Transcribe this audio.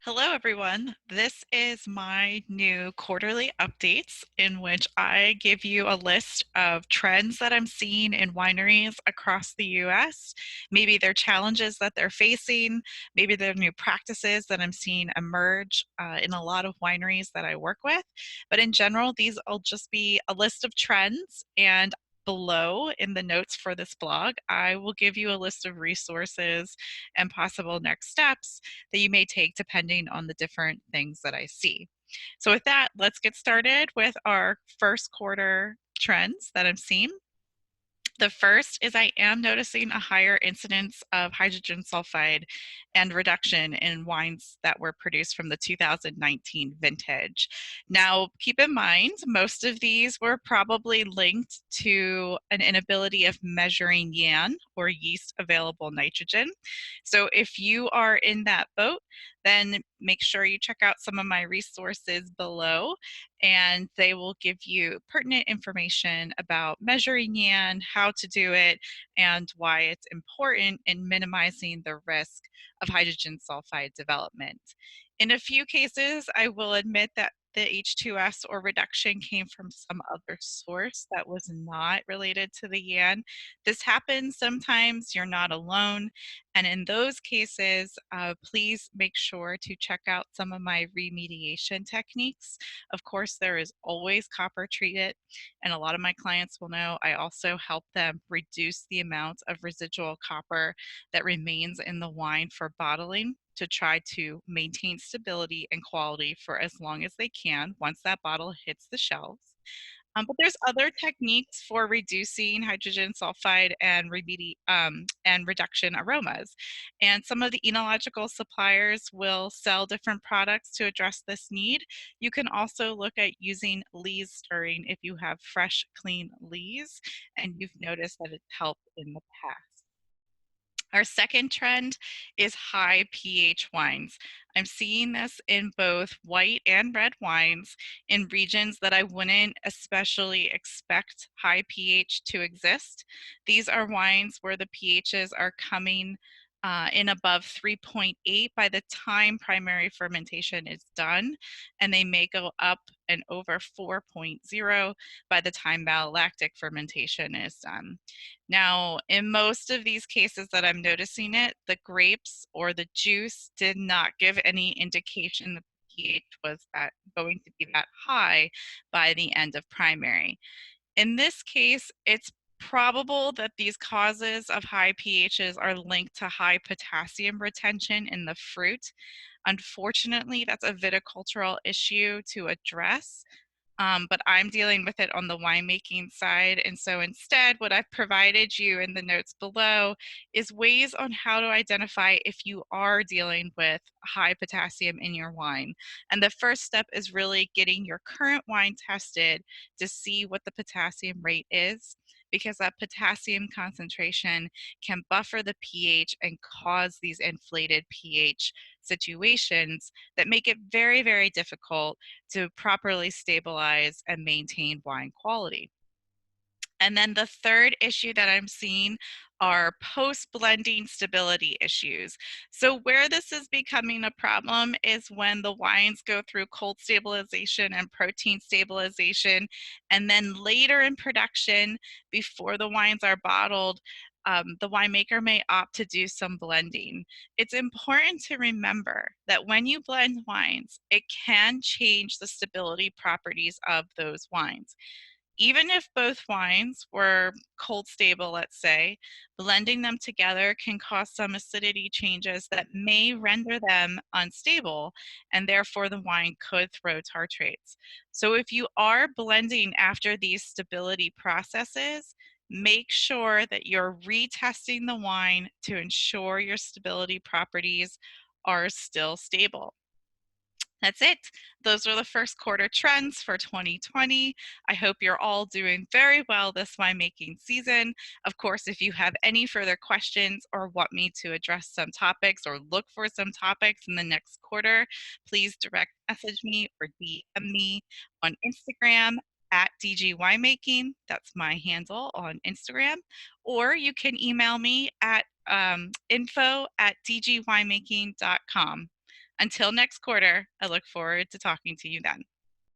Hello, everyone. This is my new quarterly updates in which I give you a list of trends that I'm seeing in wineries across the US, maybe their challenges that they're facing, maybe their new practices that I'm seeing emerge in a lot of wineries that I work with. But in general, these will just be a list of trends, and below in the notes for this blog, I will give you a list of resources and possible next steps that you may take depending on the different things that I see. So with that, let's get started with our first quarter trends that I'm seeing. The first is I am noticing a higher incidence of hydrogen sulfide and reduction in wines that were produced from the 2019 vintage. Now, keep in mind, most of these were probably linked to an inability of measuring YAN, or yeast available nitrogen. So if you are in that boat, then make sure you check out some of my resources below, and they will give you pertinent information about measuring YAN, how to do it, and why it's important in minimizing the risk of hydrogen sulfide development. In a few cases, I will admit that the H2S or reduction came from some other source that was not related to the YAN. This happens sometimes, you're not alone. And in those cases, please make sure to check out some of my remediation techniques. Of course, there is always copper treated, and a lot of my clients will know I also help them reduce the amount of residual copper that remains in the wine for bottling to try to maintain stability and quality for as long as they can once that bottle hits the shelves. But there's other techniques for reducing hydrogen sulfide and reduction aromas. And some of the enological suppliers will sell different products to address this need. You can also look at using lees stirring if you have fresh, clean lees, and you've noticed that it's helped in the past. Our second trend is high pH wines. I'm seeing this in both white and red wines in regions that I wouldn't especially expect high pH to exist. These are wines where the pHs are coming in above 3.8 by the time primary fermentation is done, and they may go up and over 4.0 by the time malolactic fermentation is done. Now, in most of these cases that I'm noticing it, the grapes or the juice did not give any indication that the pH was going to be that high by the end of primary. In this case, it's probable that these causes of high pHs are linked to high potassium retention in the fruit. Unfortunately, that's a viticultural issue to address, but I'm dealing with it on the winemaking side. And so instead, what I've provided you in the notes below is ways on how to identify if you are dealing with high potassium in your wine. And the first step is really getting your current wine tested to see what the potassium rate is, because that potassium concentration can buffer the pH and cause these inflated pH situations that make it very, very difficult to properly stabilize and maintain wine quality. And then the third issue that I'm seeing are post-blending stability issues. So where this is becoming a problem is when the wines go through cold stabilization and protein stabilization, and then later in production, before the wines are bottled, the winemaker may opt to do some blending. It's important to remember that when you blend wines, it can change the stability properties of those wines. Even if both wines were cold stable, let's say, blending them together can cause some acidity changes that may render them unstable, and therefore the wine could throw tartrates. So if you are blending after these stability processes, make sure that you're retesting the wine to ensure your stability properties are still stable. That's it. Those are the first quarter trends for 2020. I hope you're all doing very well this winemaking season. Of course, if you have any further questions or want me to address some topics or look for some topics in the next quarter, please direct message me or DM me on Instagram at DG Winemaking. That's my handle on Instagram. Or you can email me at info@dgwinemaking.com. Until next quarter, I look forward to talking to you then.